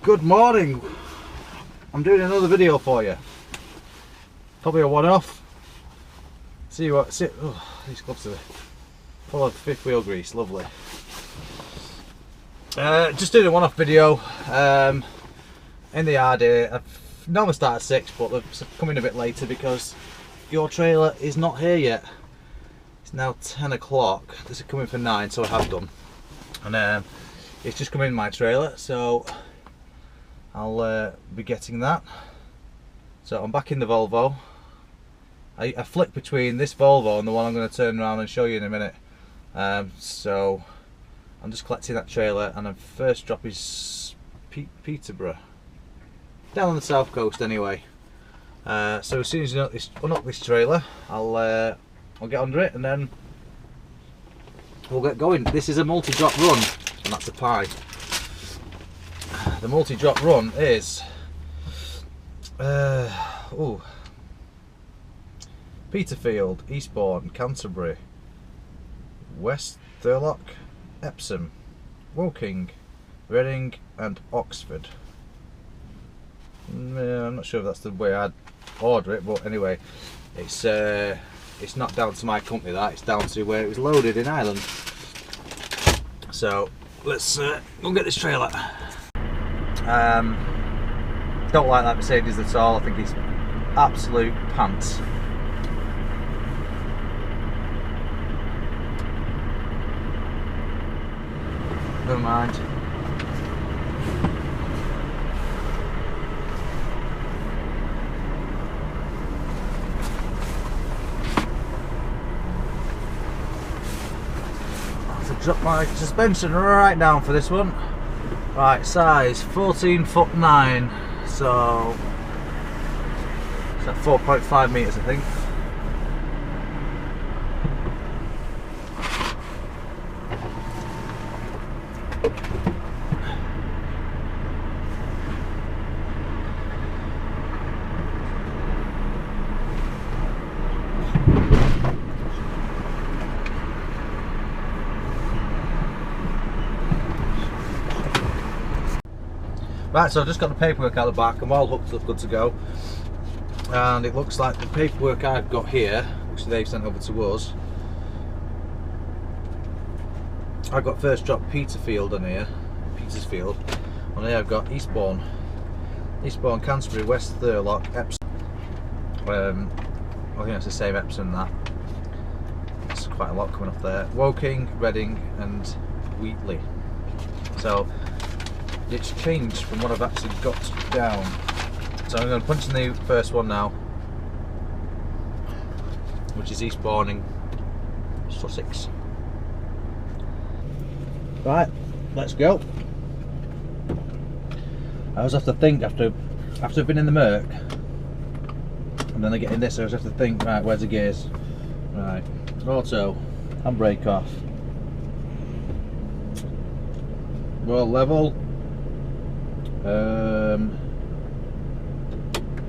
Good morning. I'm doing another video for you. Probably a one-off. See what? See, oh, these gloves are full of fifth wheel grease. Lovely. Just doing a one-off video. In the yard here. I've normally start at 6, but they're coming a bit later because your trailer is not here yet. It's now 10 o'clock. This is coming for 9, so I have done. And it's just come in my trailer, so I'll be getting that. So I'm back in the Volvo. I flick between this Volvo and the one I'm going to turn around and show you in a minute. So I'm just collecting that trailer, and the first drop is Peterborough, down on the south coast anyway. So as soon as you unlock this trailer, I'll get under it and then we'll get going. This is a multi-drop run, and that's a pie. The multi-drop run is Peterfield, Eastbourne, Canterbury, West Thurlock, Epsom, Woking, Reading and Oxford. I'm not sure if that's the way I'd order it, but anyway, it's not down to my company, that it's down to where it was loaded in Ireland. So let's go get this trailer. Don't like that Mercedes at all. I think it's absolute pants. Never mind. Drop my suspension right down for this one. Right, size 14'9", so it's at 4.5 meters, I think. Right, so I've just got the paperwork out of the back. I'm all hooked up, good to go. And it looks like the paperwork I've got here, which they've sent over to us, I've got first drop Peterfield on here, Petersfield. On here I've got Eastbourne, Canterbury, West Thurlock, Epsom. I think that's the same Epsom, that. It's quite a lot coming off there. Woking, Reading and Wheatley. So it's changed from what I've actually got down. So I'm going to punch in the first one now, which is Eastbourne in Sussex. Right, let's go. I always have to think after I've been in the Merc, and then I get in this, I always have to think, right, where's the gears? Right, auto, handbrake off. Roll level.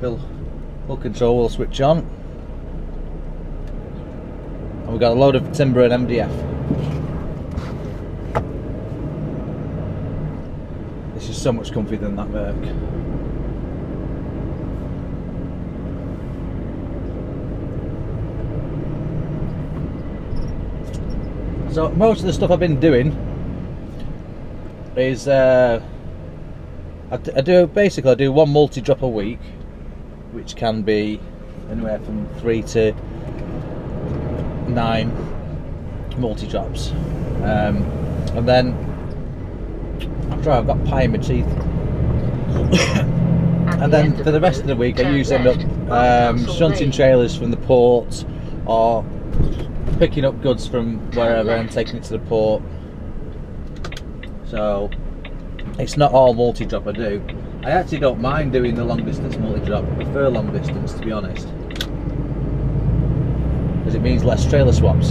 Hill control will switch on, and we've got a load of timber and MDF. This is so much comfier than that Merc. So most of the stuff I've been doing is I do one multi-drop a week, which can be anywhere from 3 to 9 multi-drops, and then after I've got pie in my teeth, and then for the rest of the week I usually end up shunting trailers from the port or picking up goods from wherever and taking it to the port. So it's not all multi-drop I do. I actually don't mind doing the long distance multi-drop. I prefer long distance, to be honest, because it means less trailer swaps.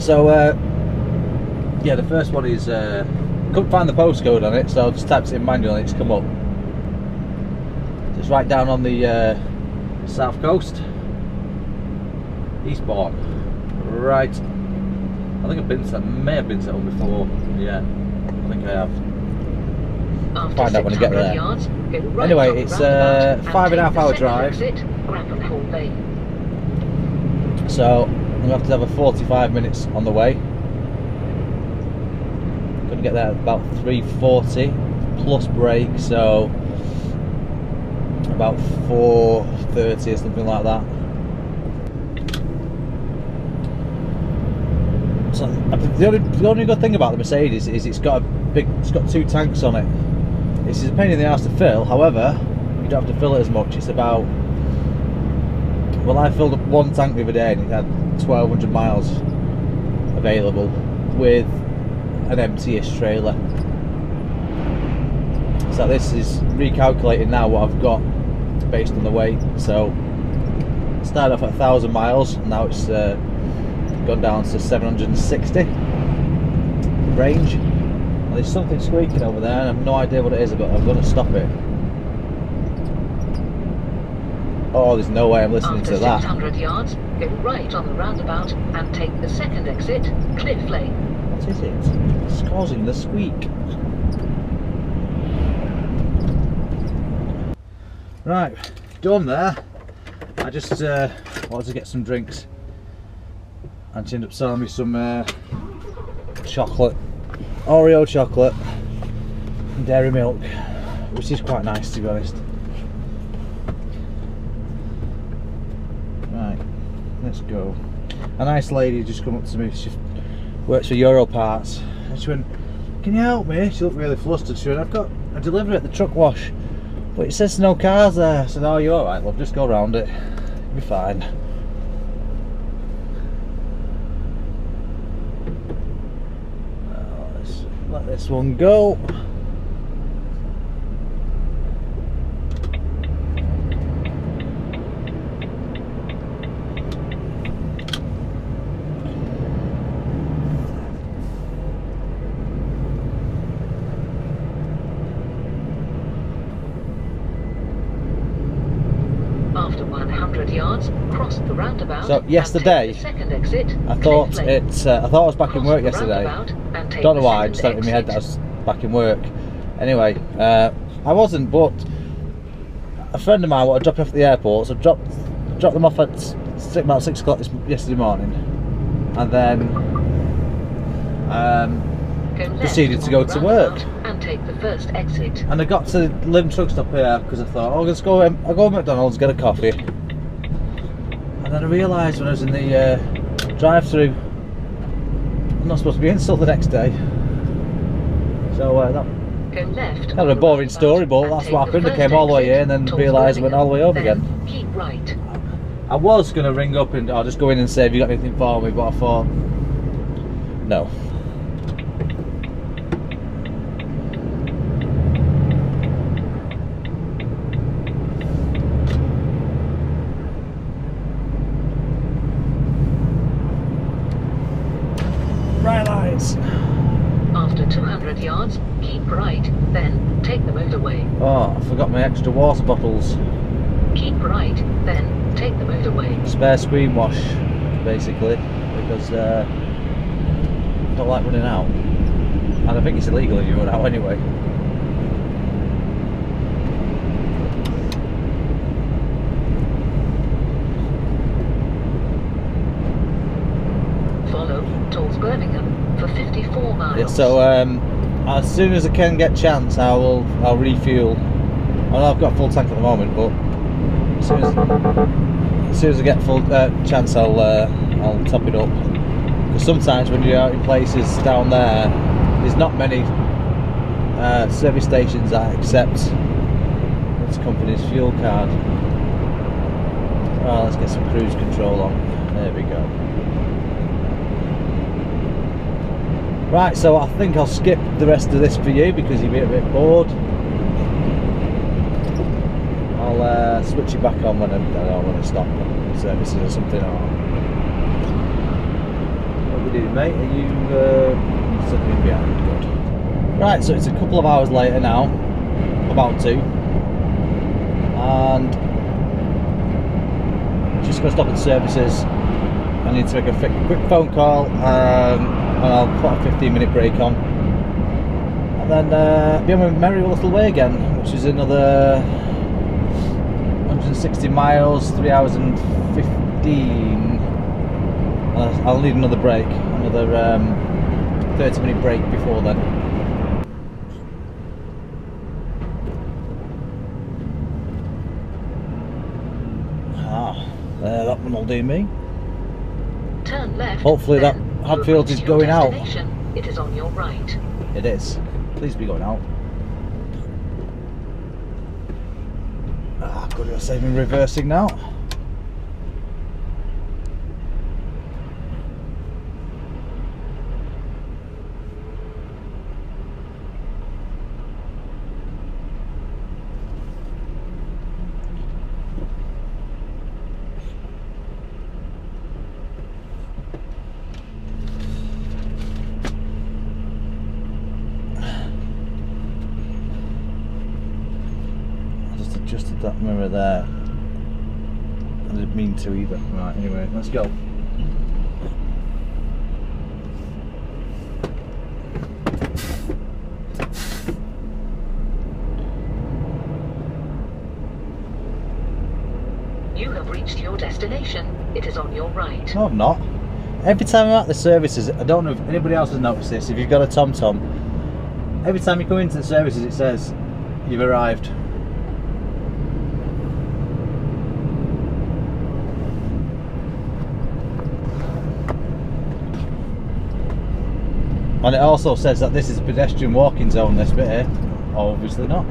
So yeah, the first one is couldn't find the postcode on it, so I just typed it in manual and it's come up. So it's right down on the south coast. Eastbourne. Right. I think I've been to, may have been to that one before. Yeah, I think I have. I'll find out when I get there. Yards, right anyway, it's a 5.5 hour drive. Exit, so I'm going to have a 45 minutes on the way. Going to get there at about 3:40 plus break, so about 4:30 or something like that. So the only good thing about the Mercedes is it's got two tanks on it. It's a pain in the ass to fill, however, you don't have to fill it as much. It's about, well, I filled up one tank the other day and it had 1,200 miles available with an empty-ish trailer. So this is recalculating now what I've got based on the weight. So it started off at 1,000 miles and now it's gone down to 760 range. And there's something squeaking over there and I have no idea what it is, but I'm going to stop it. Oh, there's no way I'm listening to that. After 600 yards, go right on the roundabout and take the second exit, Cliff Lane. What is it? It's causing the squeak. Right, done there. I just wanted to get some drinks and she ended up selling me some chocolate, Oreo chocolate and dairy milk, which is quite nice to be honest. Right, let's go. A nice lady just come up to me, she works for Euro Parts, and she went, "Can you help me?" She looked really flustered. She went, "I've got a delivery at the truck wash, but it says no cars there." I said, "Oh, you're alright, love, just go around it, you'll be fine." Well, let's let this one go. After 100 yards, cross the roundabout. So yesterday, I thought I was back in work yesterday. Don't know why, I just had it in my head that I was back in work. Anyway, I wasn't, but a friend of mine wanted to drop me off at the airport, so dropped them off at about 6 o'clock yesterday morning, and then proceeded to go to work. And take the first exit. And I got to the Lim truck stop here because I thought, oh, I'll go to McDonald's, get a coffee. And then I realised when I was in the drive-through, I'm not supposed to be in until the next day. So that was a boring story, but that's what happened. I came all the way here and then realised I went all the way home again. Keep right. I was going to ring up and I'll just go in and say, "Have you got anything for me?" But I thought, no. After 200 yards, keep right, then take the motorway. Oh, I forgot my extra water bottles. Keep right, then take the motorway. Spare screen wash, basically, because I don't like running out. And I think it's illegal if you run out anyway. Follow towards Birmingham for 54 miles. Yeah, so as soon as I can get chance, I'll refuel. I know I've got a full tank at the moment, but as soon as I get full chance, I'll top it up. Because sometimes when you're out in places down there, there's not many service stations that accept this company's fuel card. Well, let's get some cruise control on. There we go. Right, so I think I'll skip the rest of this for you because you'll be a bit bored. I'll switch it back on when I stop services or something. What are we doing, mate? Are you sitting behind? Good. Right, so it's a couple of hours later now, about 2, and just going to stop at services. I need to make a quick phone call, and I'll put a 15-minute break on, and then be on my merry little way again, which is another 160 miles, 3 hours and 15. I'll need another break, another 30-minute break before then. That one will do me. Turn left. Hopefully that Hadfield is going out. It is on your right. It is. Please be going out. I've got to save me reversing now. Adjusted that mirror there. I didn't mean to either. Right, anyway, let's go. You have reached your destination. It is on your right. No, I'm not. Every time I'm at the services, I don't know if anybody else has noticed this, if you've got a TomTom, every time you come into the services it says, you've arrived. And it also says that this is a pedestrian walking zone, this bit here. Obviously not.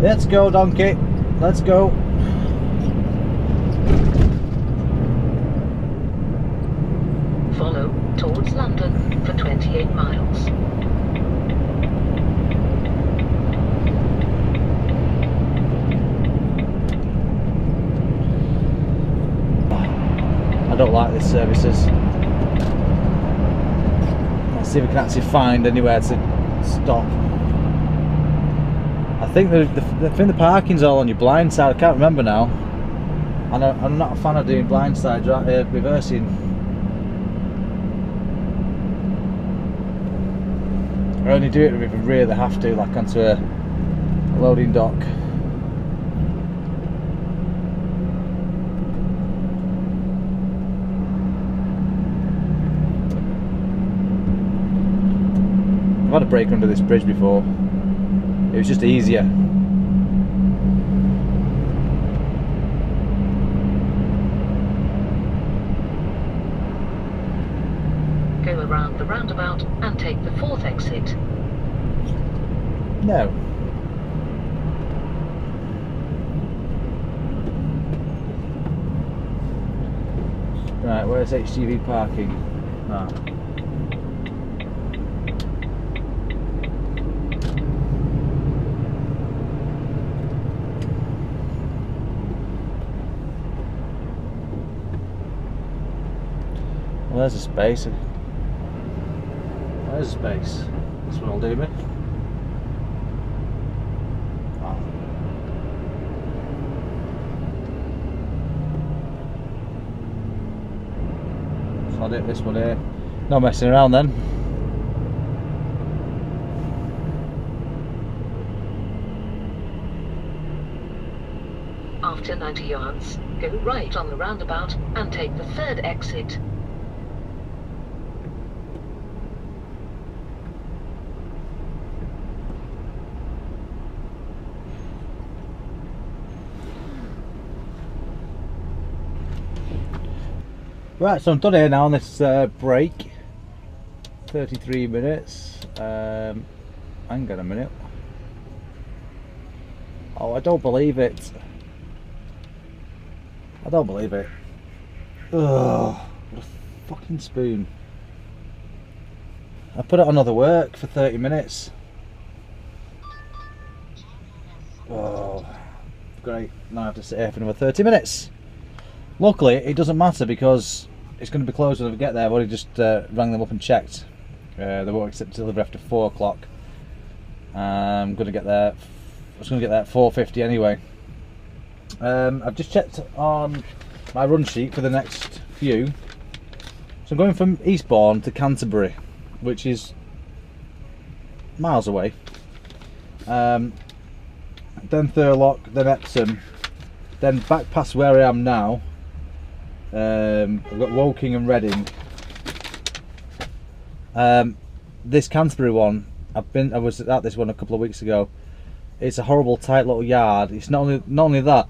Let's go, donkey. Let's go. Follow towards London for 28 miles. I don't like these services. Let's see if we can actually find anywhere to stop. I think the parking's all on your blind side. I can't remember now. And I'm not a fan of doing blind side reversing. I only do it if I really have to, like onto a loading dock. I've had a break under this bridge before. It was just easier. Go around the roundabout and take the 4th exit. No. Right, where's HGV parking? Ah. Well, there's a space. There's a space. This one will do me. Oh. So I'll do this one here. No messing around then. After 90 yards, go right on the roundabout and take the 3rd exit. Right, so I'm done here now on this break. 33 minutes. Hang on a minute. Oh, I don't believe it. I don't believe it. Ugh, what a fucking spoon. I put it on other work for 30 minutes. Oh, great. Now I have to sit here for another 30 minutes. Luckily, it doesn't matter because it's going to be closed when I get there. I've already just rang them up and checked. They won't accept delivery after 4 o'clock. I'm gonna get there. I was gonna get there at 4:50 anyway. I've just checked on my run sheet for the next few. So I'm going from Eastbourne to Canterbury, which is miles away. Then Thurlock, then Epsom, then back past where I am now. I've got Woking and Reading. This Canterbury one, I was at this one a couple of weeks ago. It's a horrible tight little yard. It's not only that,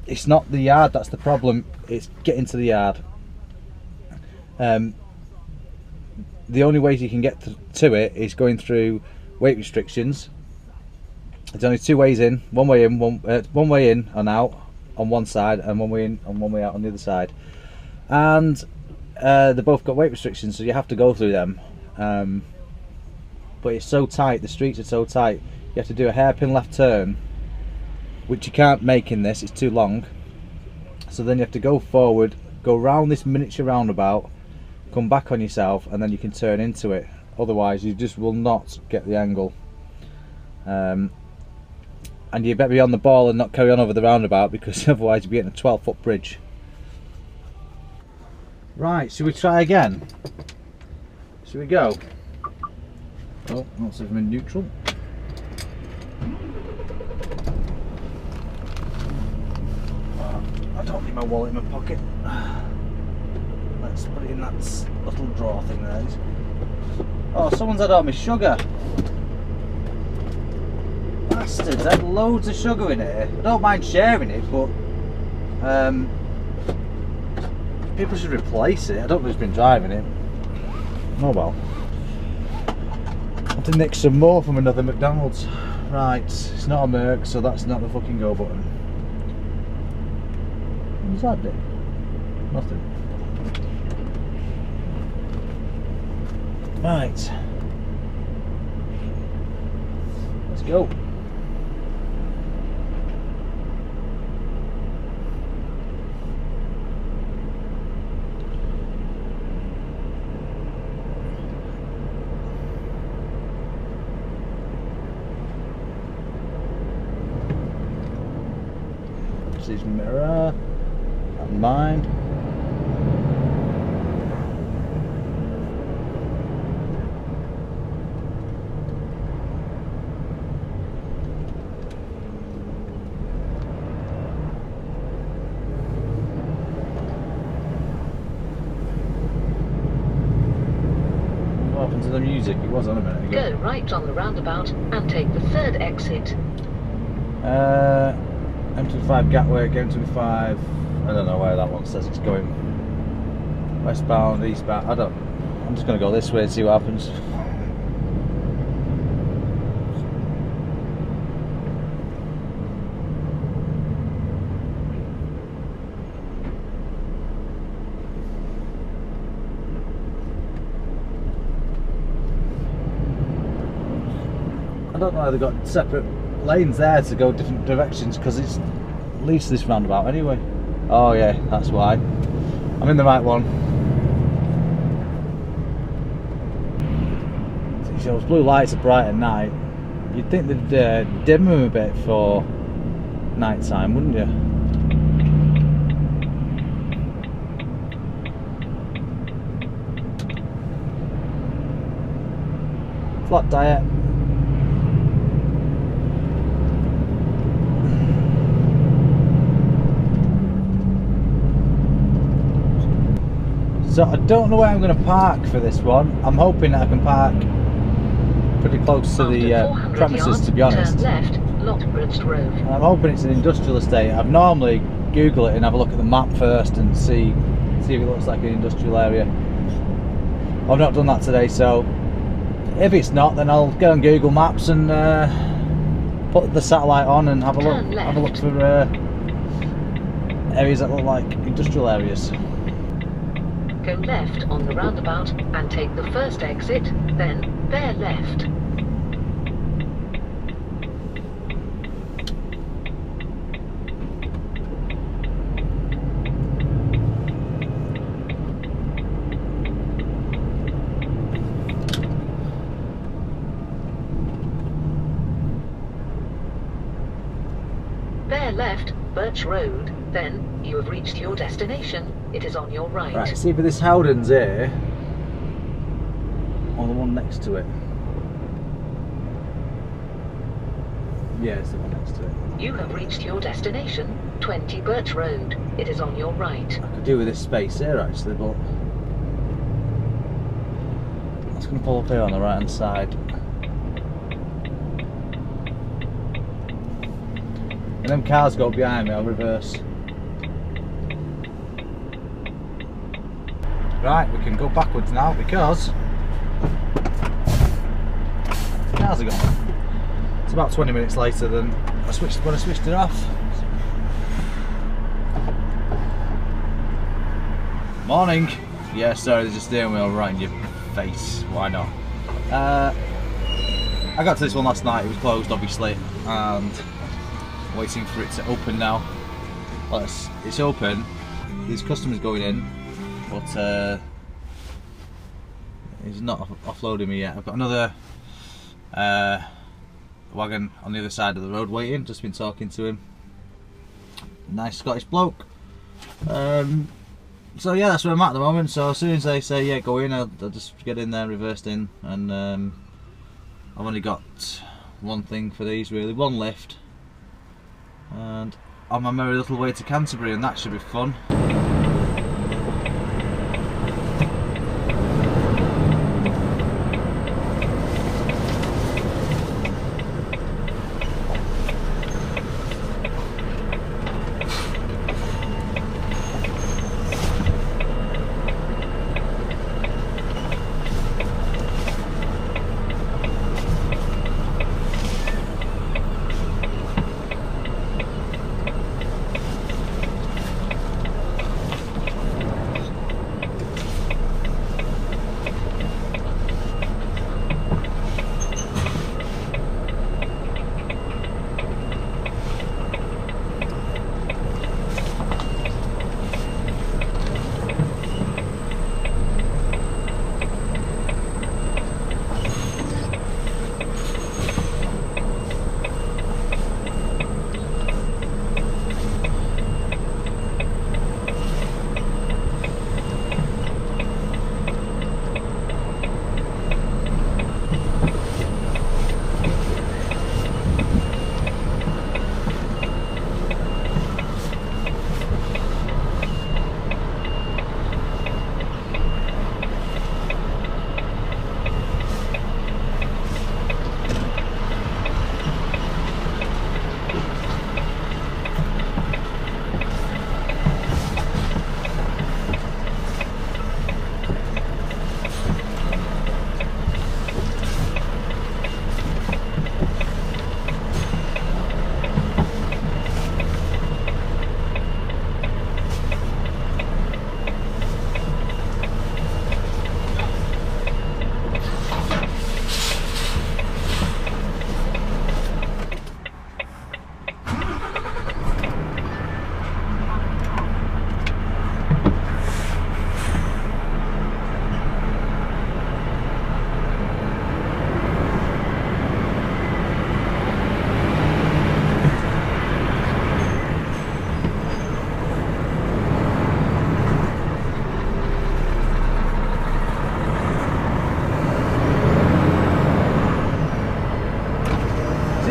it's not the yard that's the problem, it's getting to the yard. The only ways you can get to it is going through weight restrictions. There's only two ways in, one way in and out on one side, and one way in and one way out on the other side. And they both got weight restrictions, so you have to go through them. But it's so tight, the streets are so tight, you have to do a hairpin left turn, which you can't make in this, it's too long. So then you have to go forward, go round this miniature roundabout, come back on yourself, and then you can turn into it. Otherwise you just will not get the angle. And you better be on the ball and not carry on over the roundabout, because otherwise you'll be getting a 12-foot bridge. Right, should we try again? Should we go? Oh, not so I'm in neutral. I don't need my wallet in my pocket. Let's put it in that little drawer thing there. Oh, someone's had all my sugar. Bastards, I had loads of sugar in here. I don't mind sharing it, but people should replace it. I don't know who's been driving it. Oh well. I have to nick some more from another McDonald's. Right, it's not a Merc, so that's not the fucking go button. What does that do? Nothing. Right. Let's go. His mirror and mine. What happened to the music? It was on a minute ago. Go right on the roundabout and take the third exit. M25 Gatwick, M25, I don't know where that one says it's going. Westbound, eastbound, I'm just going to go this way and see what happens. I don't know how they've got separate lanes there to go different directions, because it's at least this roundabout anyway. Oh yeah, that's why. I'm in the right one. See, those blue lights are bright at night. You'd think they'd dim them a bit for night time, wouldn't you? Flat diet. So I don't know where I'm going to park for this one. I'm hoping that I can park pretty close to the premises, to be honest. Turn left, Lotbridge Road. And I'm hoping it's an industrial estate. I'd normally Google it and have a look at the map first and see if it looks like an industrial area. I've not done that today, so if it's not, then I'll go on Google Maps and put the satellite on and have a look for areas that look like industrial areas. Go left on the roundabout and take the first exit, then bear left. left, Birch Road, then you have reached your destination. It is on your right. Right, see if this Howden's here, or the one next to it. Yeah, it's the one next to it. You have reached your destination, 20 Birch Road. It is on your right. I could do with this space here actually, but it's going to pull up here on the right hand side. And them cars go behind me, I'll reverse. Right, we can go backwards now because cars are gone. It's about 20 minutes later than when I switched it off. Morning. Yeah, sorry, there's a steering wheel right in your face. Why not? I got to this one last night. It was closed, obviously, and waiting for it to open now. Well, it's open. There's customers going in, but he's not offloading me yet. I've got another wagon on the other side of the road waiting. Just been talking to him. Nice Scottish bloke. So yeah, that's where I'm at the moment. So as soon as they say yeah, go in, I'll just get in there, reversed in, and I've only got one thing for these really, one lift, and on my merry little way to Canterbury, and that should be fun.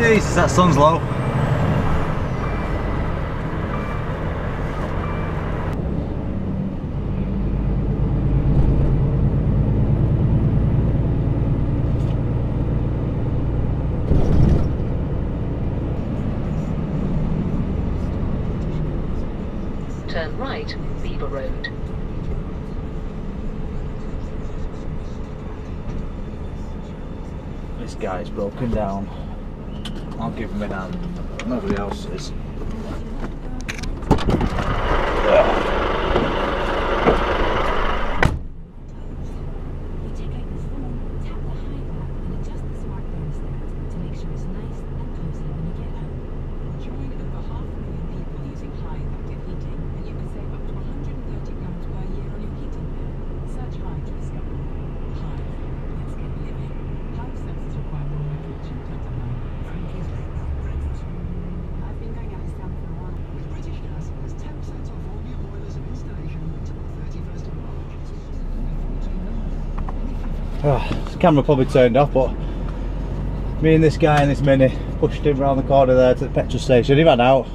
Jesus, that sun's low. Turn right, Beaver Road. This guy's broken down. I'll give him a hand. Nobody else is. Oh, the camera probably turned off, but me and this guy in this Mini pushed him around the corner there to the petrol station. He ran out.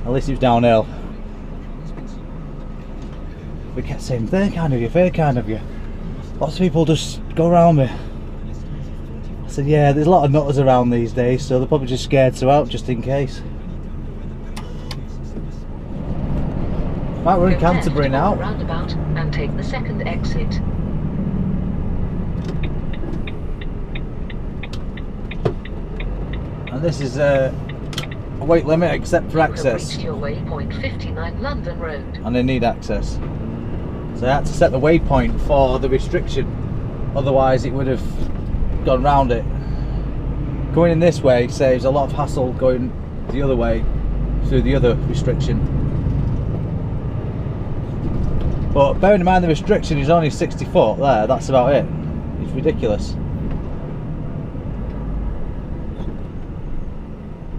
At least he was downhill. We kept saying, very kind of you, very kind of you. Lots of people just go around me. I said, yeah, there's a lot of nutters around these days, so they're probably just scared to out just in case. Right, we're in Canterbury now. Roundabout and take the second exit. And this is a weight limit except for access. Reached your waypoint 59 London Road. And they need access. So I had to set the waypoint for the restriction, otherwise it would have gone round it. Going in this way saves a lot of hassle going the other way through the other restriction. But bearing in mind the restriction is only 60 foot there, that's about it. It's ridiculous.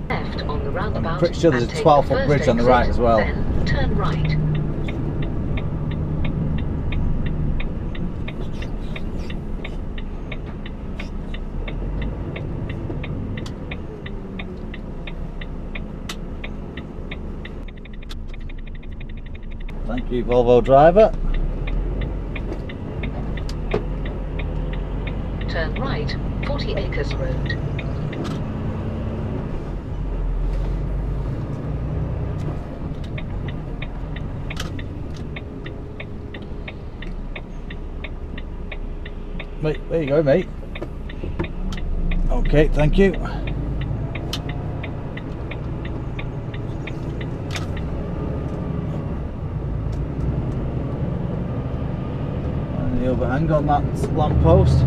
Left on the roundabout. I'm pretty sure there's a 12-foot bridge on the right as well. Then turn right. Thank you, Volvo driver. Turn right, 40 Acres Road. Mate, there you go, mate. Okay, thank you. And the overhang on that lamp post.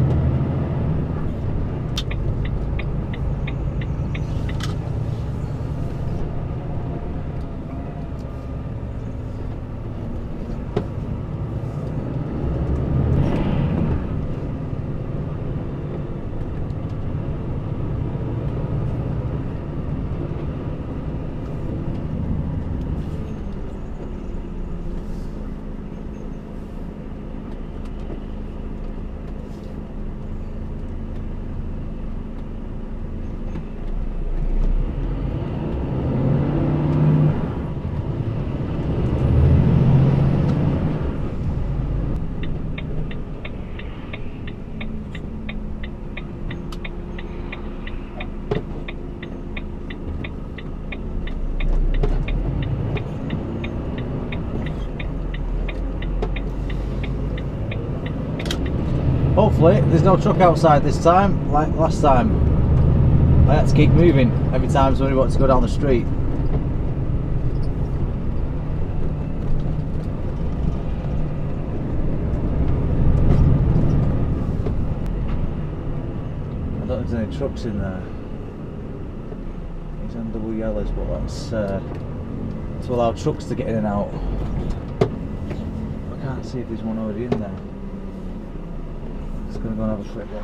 Hopefully there's no truck outside this time, like last time. I had to keep moving every time somebody wanted to go down the street. I don't know if there's any trucks in there. It's on double yellows, but that's to allow trucks to get in and out. I can't see if there's one already in there. Just going to go and have a quick look.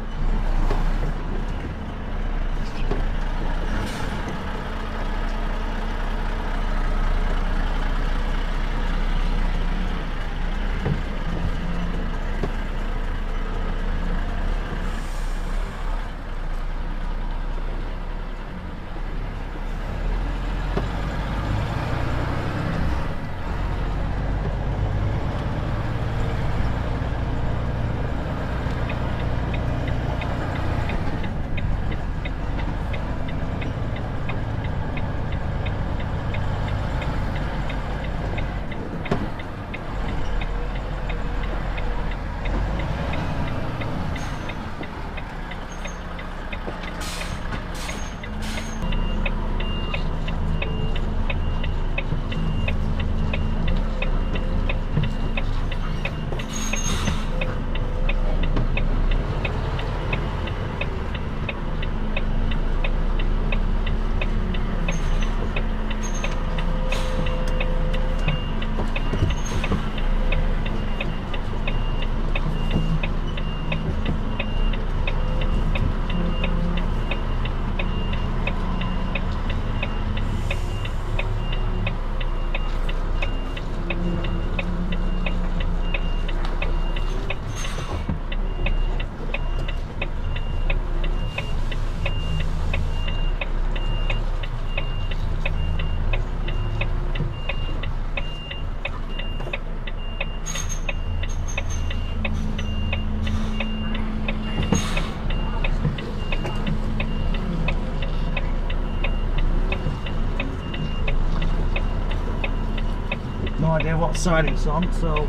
no idea what side it's on, so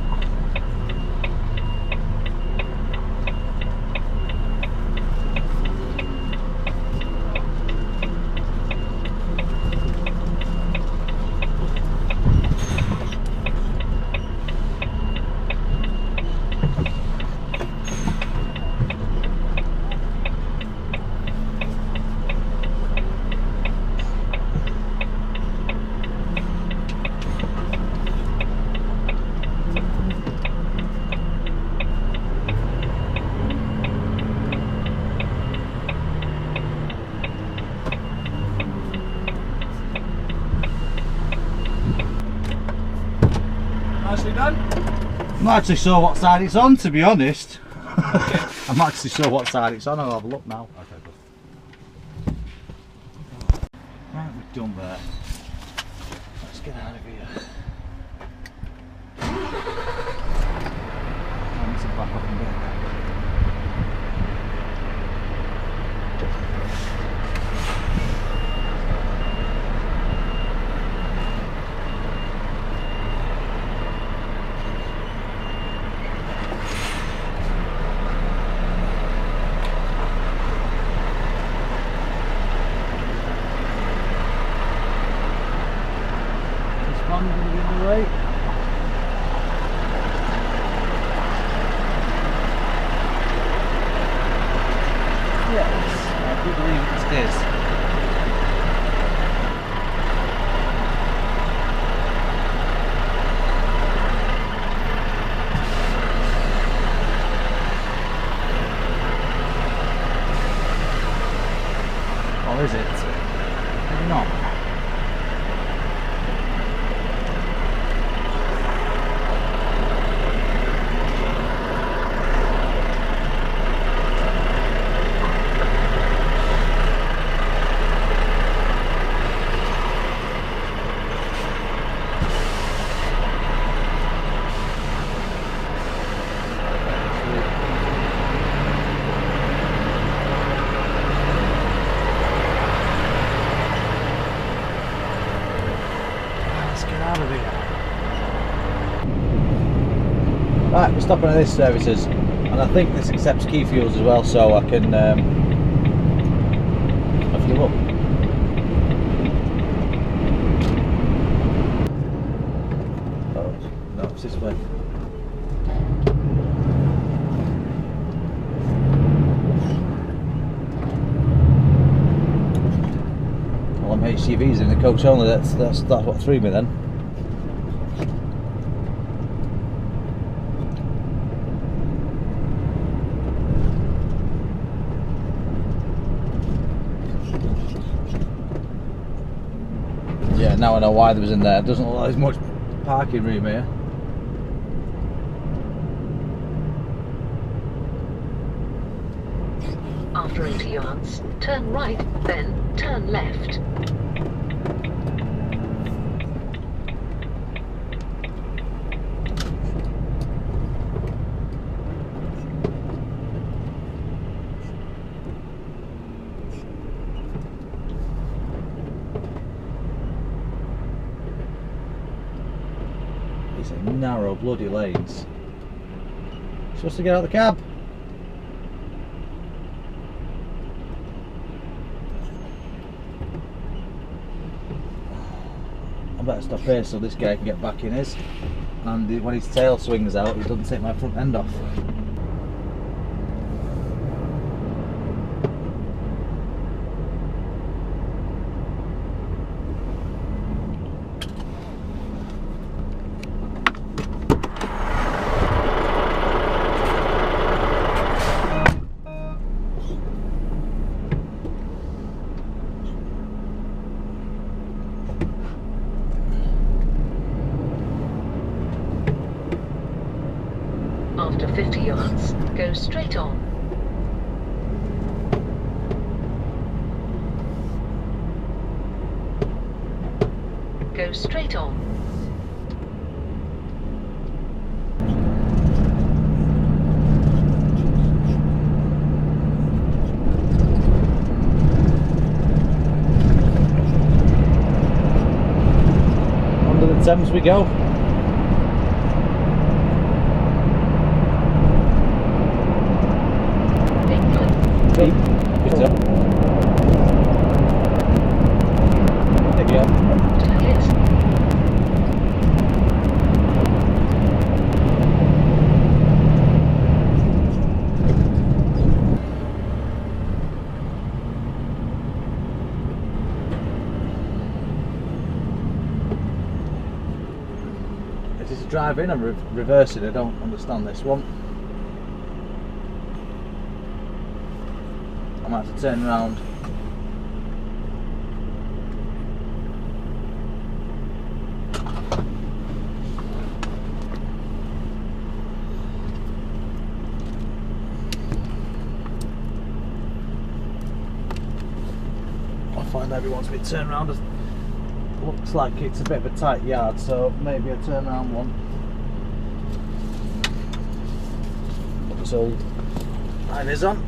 nicely done. I'm not actually sure what side it's on, to be honest. I'm not actually sure what side it's on. I'll have a look now. Okay, Right, we're done there. Let's get out of here. I need to back up and get that. Right. Yes, I do believe it is. Or is it? Maybe not. Right, we're stopping at this services, and I think this accepts key fuels as well, so I can fuel up. Oh, no, it's this way. Well, I'm HGVs in the coach only. That's what threw me then. Yeah, now I know why there was in there. It doesn't look like there's much parking room here. After 80 yards, turn right, then turn left. These are narrow bloody lanes. Supposed to get out of the cab. I better stop here so this guy can get back in his, and when his tail swings out he doesn't take my front end off. After 50 yards, go straight on. Go straight on. Under the Thames we go. drive in and reverse it. I don't understand this one. I might have to turn around. I find everyone wants me to turn around. Looks like it's a bit of a tight yard, so maybe a turn around one. Put this old liners on.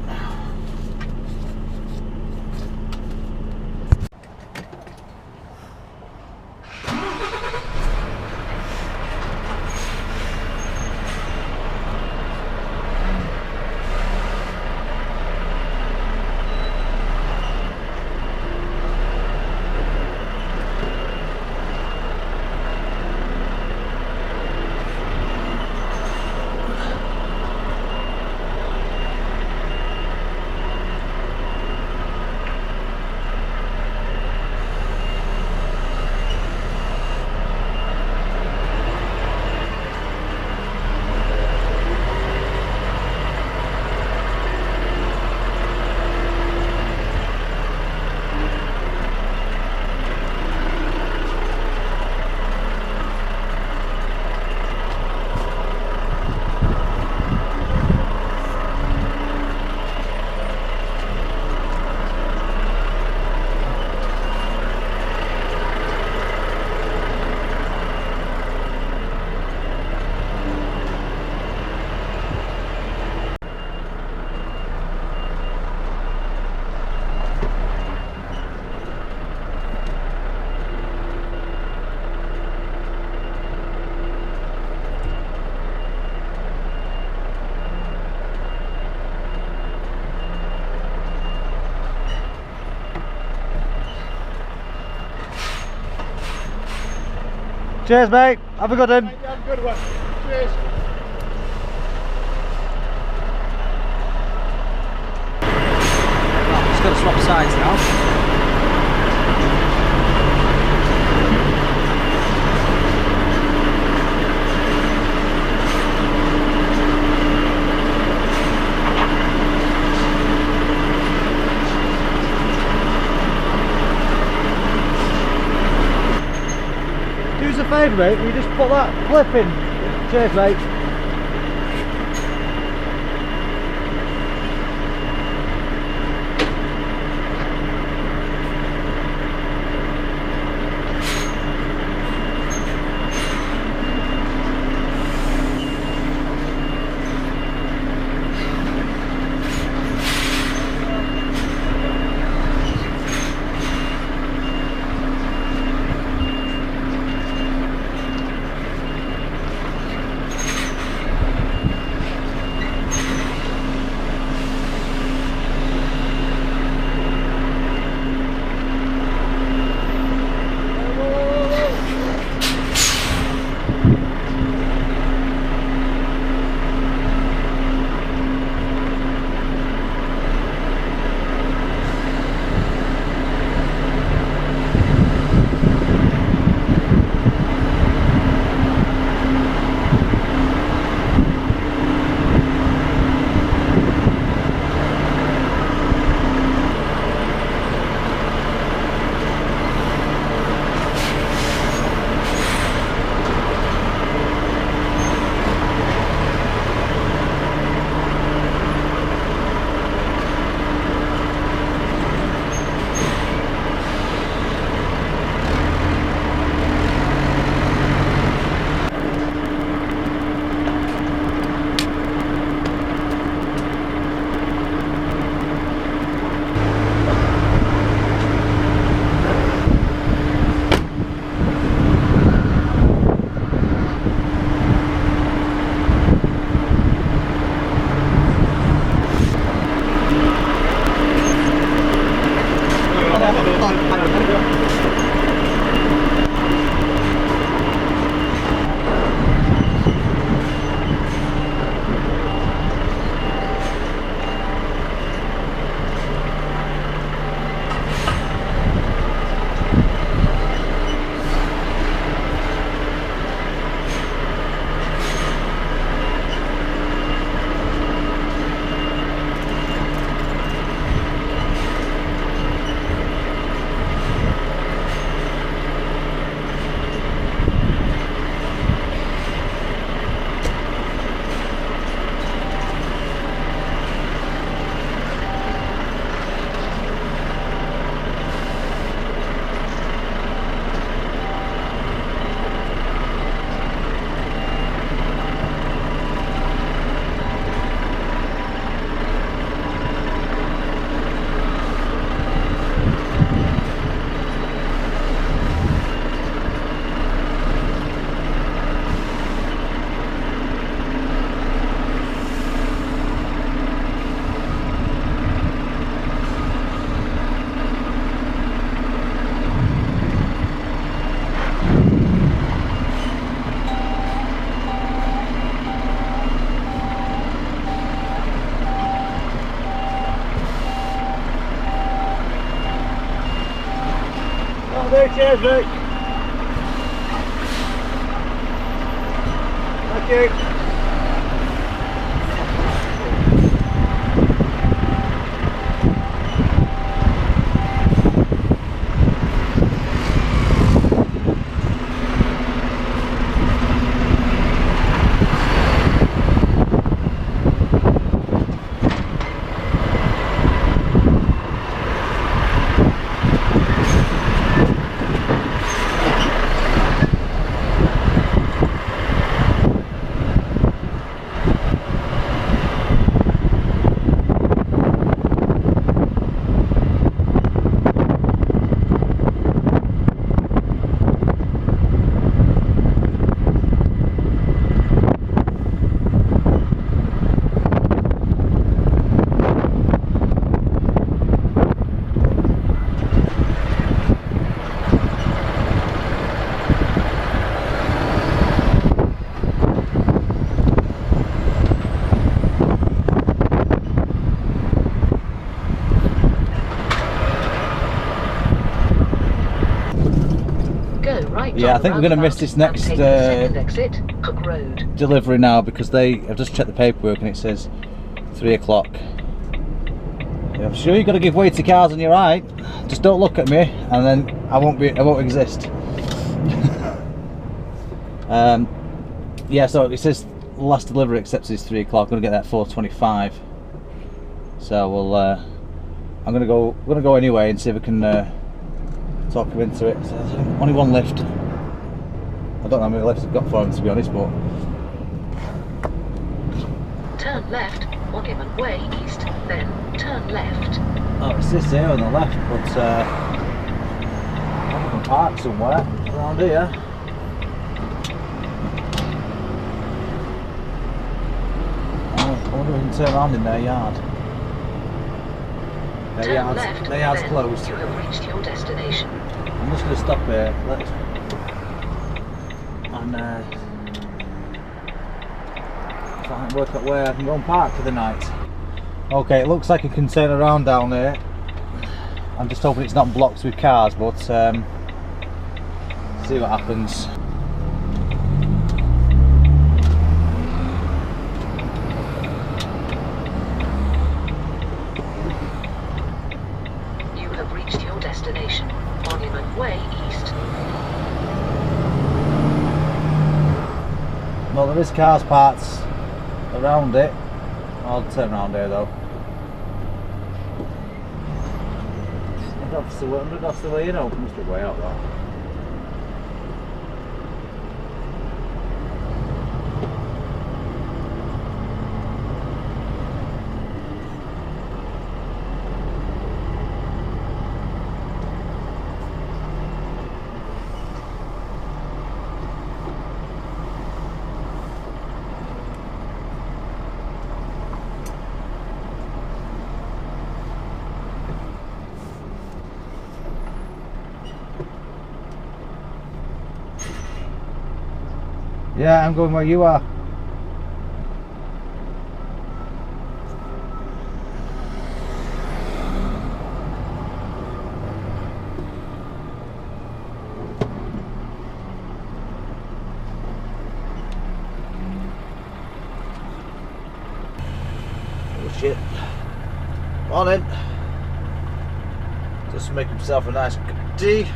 Cheers, mate. Have a good one. Have a good one. Cheers. Oh, just got to swap sides now. Do us a favour, mate. Will you just put that clip in? Cheers, mate. Okay, cheers, mate. Thank you. Yeah, I think we're going to miss this next delivery now because I've just checked the paperwork and it says 3 o'clock. Yeah, I'm sure you've got to give way to cars on your right. Just don't look at me, and then I won't exist. Yeah, so it says last delivery accepted is 3 o'clock. I'm going to get that 4:25. So we'll. I'm going to go anyway and see if we can talk him into it. So there's only one lift. I don't know how many lifts I've got for him, to be honest, but... Turn left, Monument Way East, then turn left. Oh, it's this here on the left, but I can park somewhere around here. I wonder if we can turn around in their yard. Their yard's closed. You have reached your destination. I'm just going to stop here and try and work out where I can go and park for the night. Okay, it looks like I can turn around down here. I'm just hoping it's not blocked with cars, but see what happens. You have reached your destination, Monument Way East. Well, there is cars parked around it. I'll turn around here though. That's the way, you know, must be way out though. Yeah, I'm going where you are. Oh shit. Morning. Just make himself a nice cup of tea.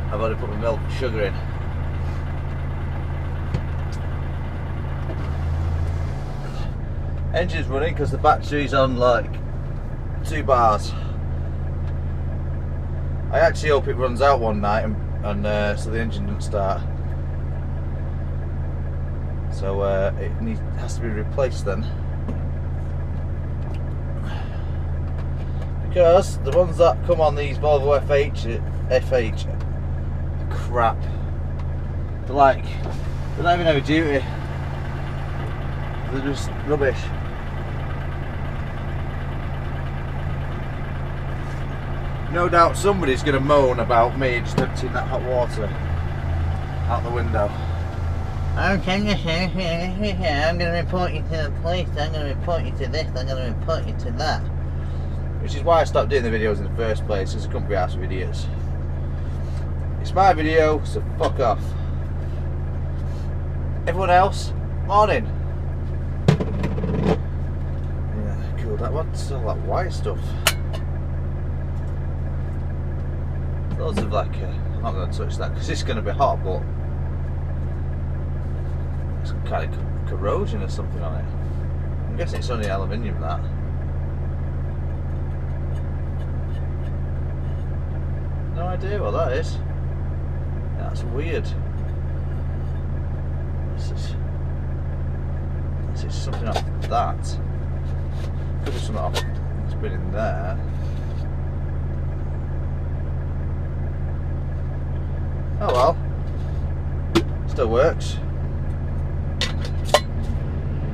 I've already put my milk and sugar in. Engine's running because the battery's on like 2 bars. I actually hope it runs out one night and so the engine doesn't start. So it has to be replaced then. Because the ones that come on these Volvo FH are crap. They're not even heavy duty. They're just rubbish. No doubt somebody's going to moan about me just emptying that hot water out the window. Okay, I'm going to report you to the police, I'm going to report you to this, I'm going to report you to that. Which is why I stopped doing the videos in the first place, because I couldn't be arsed with idiots. It's my video, so fuck off. Everyone else, morning. Yeah, cool. What's all that white stuff? Loads of like, I'm not going to touch that because it's going to be hot, but it's some kind of corrosion or something on it. I'm guessing it's only aluminium, that. No idea what that is. That's weird. This is something off that. Could be something off. It's been in there. Oh well. Still works.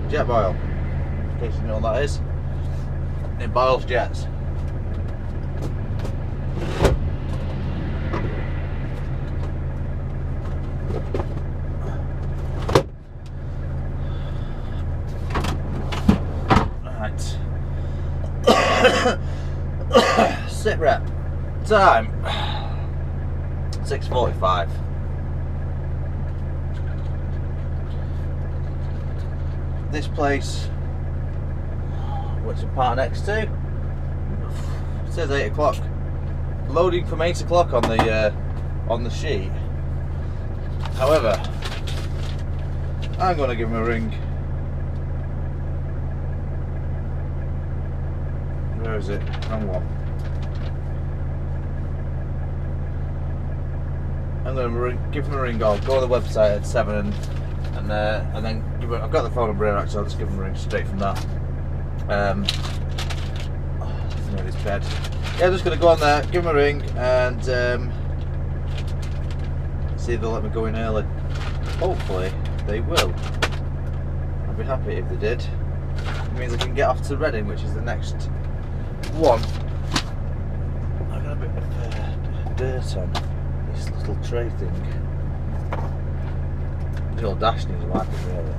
Jet boil. In case you know what that is. It boils jets. Sit rep. Time 6:45. This place, what's it part next to? It says 8 o'clock. Loading from 8 o'clock on the sheet. However, I'm gonna give him a ring. Where is it? Wrong one. I'm going to give him a ring. I'll go on the website at 7 and then give him, I've got the phone number here actually. I'll just give him a ring straight from that. In his bed. Yeah, I'm just going to go on there, give him a ring, and see if they'll let me go in early. Hopefully they will. I'd be happy if they did. It means I can get off to Reading, which is the next one. I've got a bit of dirt on this little tray thing. The old dash needs wiping really.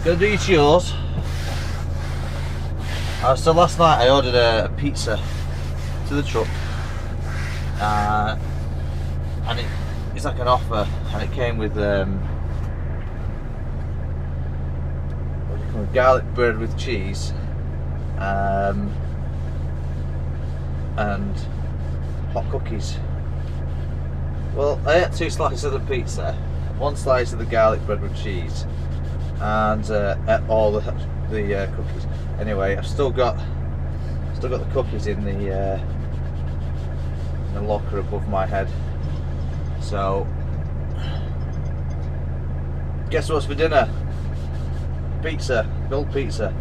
Gonna do your chores. So last night I ordered a pizza to the truck, and it's like an offer, and it came with garlic bread with cheese, and hot cookies. Well, I ate 2 slices of the pizza, 1 slice of the garlic bread with cheese, and ate all the cookies. Anyway, I've still got the cookies in the locker above my head. So, guess what's for dinner? Pizza, grilled pizza.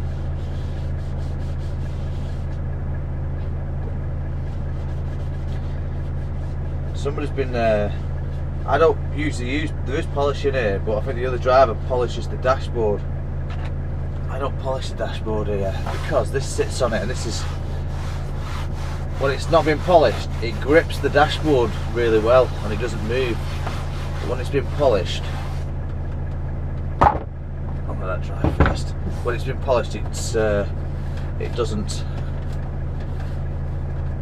Somebody's been, I don't usually use, there is polish in here, but I think the other driver polishes the dashboard. I don't polish the dashboard here because this sits on it, and this is, when it's not been polished, it grips the dashboard really well and it doesn't move. But when it's been polished, I'm gonna try first. When it's been polished, it doesn't.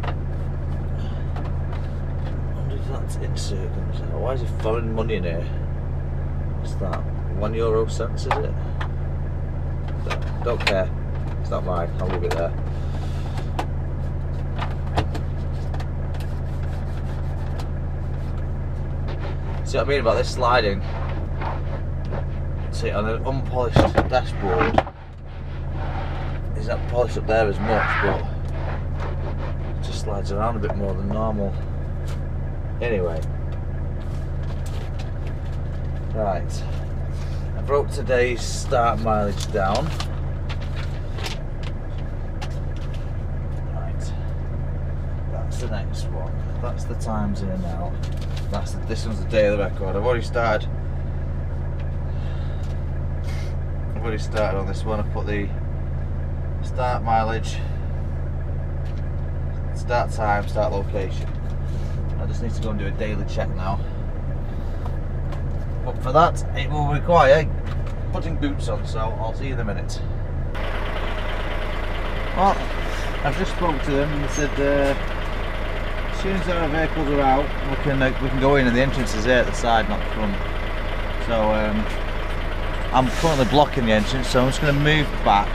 I wonder if that's insert comes out. Why is there foreign money in here? What's that? €1 cents, is it? Don't care. It's not mine. I'll leave it there. See what I mean about this sliding? See, on an unpolished dashboard, it's not polished up there as much, but it just slides around a bit more than normal. Anyway, right, I broke today's start mileage down. Right, that's the next one. That's the times in and out. This one's the day of the record. I've already started on this one. I put the start mileage, start time, start location. I just need to go and do a daily check now. But for that, it will require putting boots on, so I'll see you in a minute. Well, I've just spoke to them and they said as soon as our vehicles are out, we can go in, and the entrance is there at the side, not the front. So I'm currently blocking the entrance, so I'm just going to move back.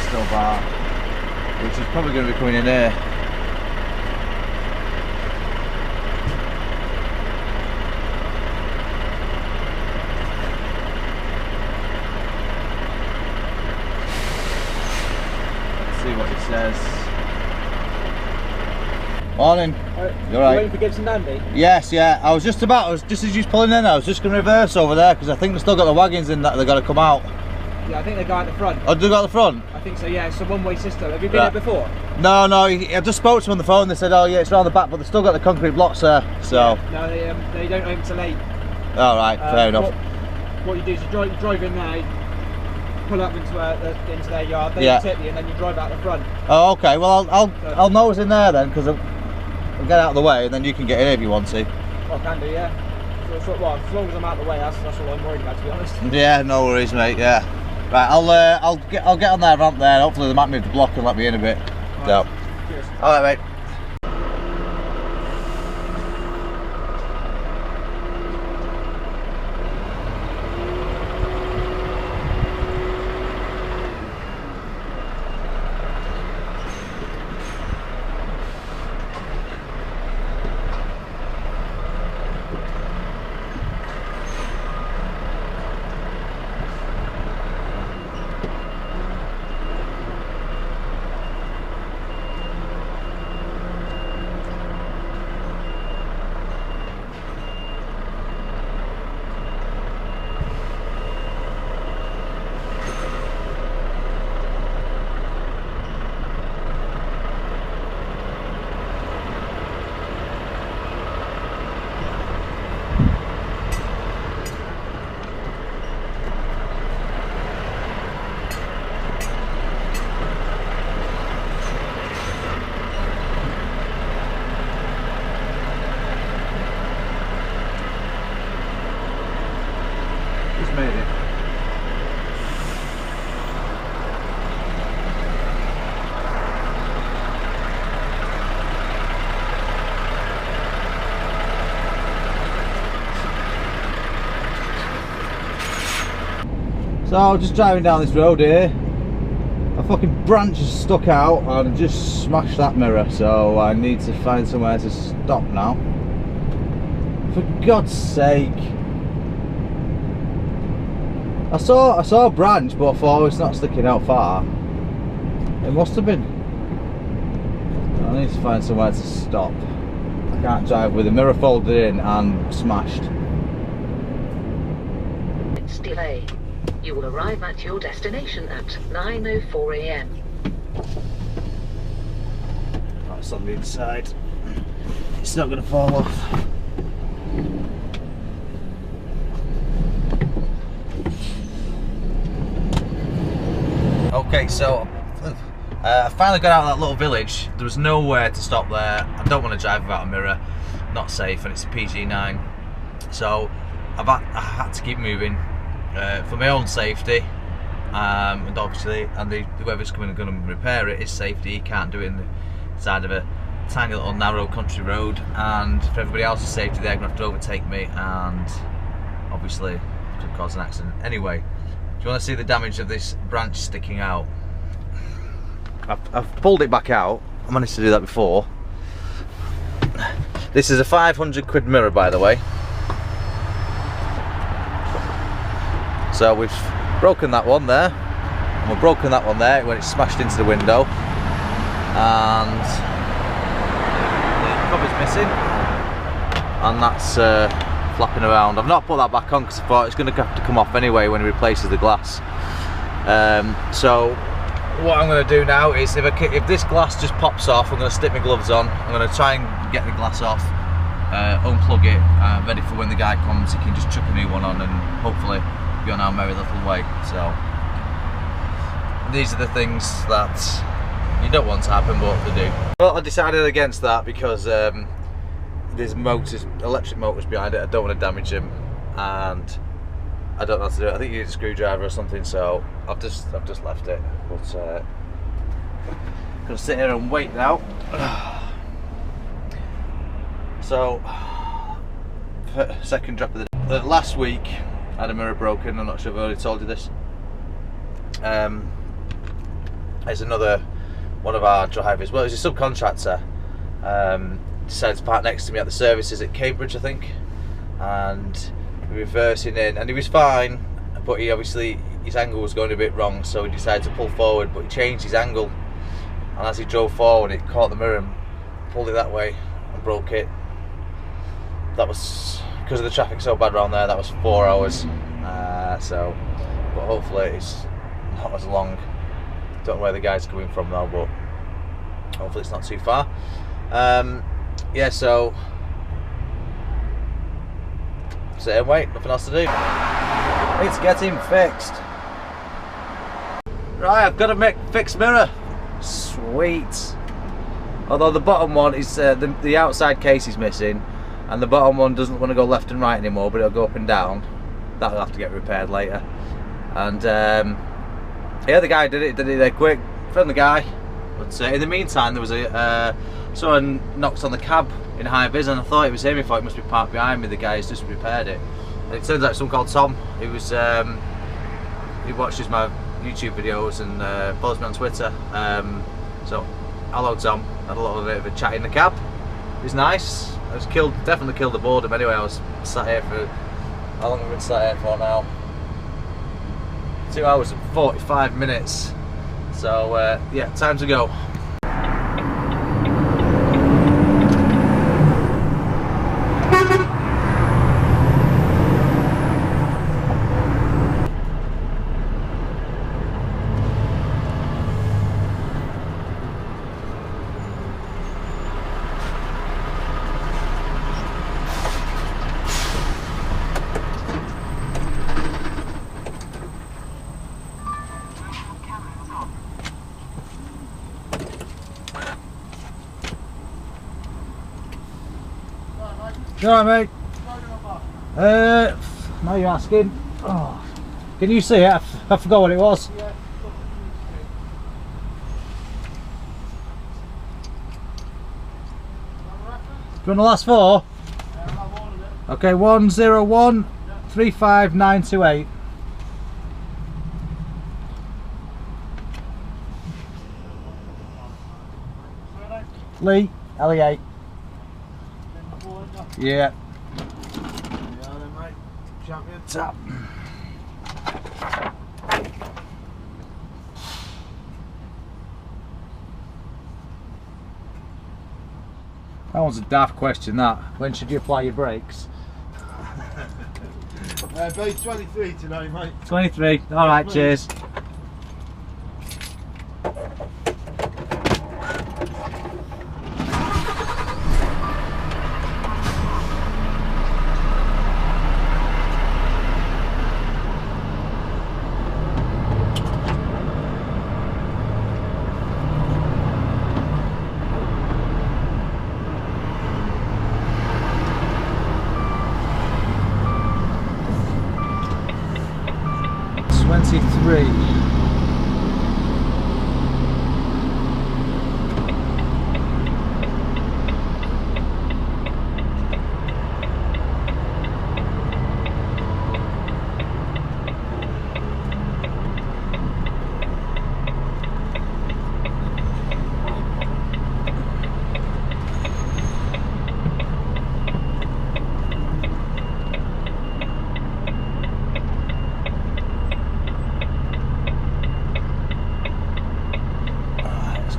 Still bar, which is probably going to be coming in here. Let's see what it says. Morning. You alright? Waiting for Gibson Dandy? Yes, yeah. I was just as you was pulling in, I was just going to reverse over there because I think they've still got the wagons in that they've got to come out. Yeah, I think they go out the front. Oh, do they go out the front? I think so, yeah, it's a one-way system. Have you been there before? No, I just spoke to them on the phone. They said, oh yeah, it's around the back, but they've still got the concrete blocks there. So. Yeah, no, they don't open till 8. All right, fair enough. What you do is you drive in there, pull up into their yard, they tip you, and then you drive out the front. Oh, okay. Well, I'll know it's in there then, because I'll get out of the way, and then you can get in if you want to. Well, I can do, yeah. So, well, as long as I'm out of the way, that's all I'm worried about, to be honest. Yeah, no worries, mate. Yeah. Right, I'll get on their ramp there. Hopefully they might move the block and let me in a bit. All right. So. Cheers. All right, mate. Made it. So just driving down this road here, a fucking branch is stuck out and I just smashed that mirror, so I need to find somewhere to stop now. For God's sake. I saw a branch, but I thought it's not sticking out far. It must have been. I need to find somewhere to stop. I can't drive with the mirror folded in and smashed. It's delay. You will arrive at your destination at 9:04 AM. That's on the inside. It's not going to fall off. Okay, so I finally got out of that little village. There was nowhere to stop there. I don't want to drive without a mirror, not safe, and it's a PG9. So I had to keep moving for my own safety, and obviously, whoever's coming going to repair it is safety. You can't do it in the side of a tiny little narrow country road, and for everybody else's safety, they're going to have to overtake me, and obviously could cause an accident. Anyway. Do you want to see the damage of this branch sticking out? I've pulled it back out. I managed to do that before. This is a 500 quid mirror, by the way. So we've broken that one there, and we've broken that one there when it smashed into the window, and the cover's missing, and that's flapping around. I've not put that back on because I thought it's going to have to come off anyway when he replaces the glass. So what I'm going to do now is if this glass just pops off, I'm going to stick my gloves on. I'm going to try and get the glass off, unplug it, ready for when the guy comes. He can just chuck a new one on and hopefully be on our merry little way. So these are the things that you don't want to happen, but they do. Well, I decided against that because there's electric motors behind it. I don't want to damage them, and I don't know how to do it. I think you need a screwdriver or something, so I've just left it. But Gonna sit here and wait now. So, second drop of the day. Last week I had a mirror broken. I'm not sure if I already told you this. There's another one of our drivers, well, he's a subcontractor, decided to park next to me at the services at Cambridge, I think, and reversing in, and he was fine, but he obviously, his angle was going a bit wrong, so he decided to pull forward, but he changed his angle, and as he drove forward it caught the mirror and pulled it that way and broke it. That was, because of the traffic so bad around there, that was 4 hours, so, but hopefully it's not as long. Don't know where the guy's coming from though, but hopefully it's not too far. Yeah, so sit and wait, nothing else to do. It's getting fixed. Right, I've got a fixed mirror. Sweet. Although the bottom one is, the outside case is missing, and the bottom one doesn't want to go left and right anymore, but it'll go up and down. That'll have to get repaired later. And yeah, the guy did it there quick, friendly guy. But in the meantime, there was someone knocked on the cab in high vis, and I thought it was him. I thought it must be parked behind me. The guy has just repaired it. And it turns out someone called Tom. He was he watches my YouTube videos and follows me on Twitter. So hello Tom. Had a little bit of a chat in the cab. It was nice. I was definitely killed the boredom. Anyway, I was sat here for, how long have I been sat here for now? 2 hours and 45 minutes. So yeah, time to go. You alright, mate? Now you're asking. Oh. Can you see it? I forgot what it was. Yeah. Do you want the last four? Yeah, okay, 101 35928. Lee, LEA. Yeah. Yeah then, mate. Champion. Tap. That was a daft question, that. When should you apply your brakes? Be 23 today, mate. 23. Alright, cheers.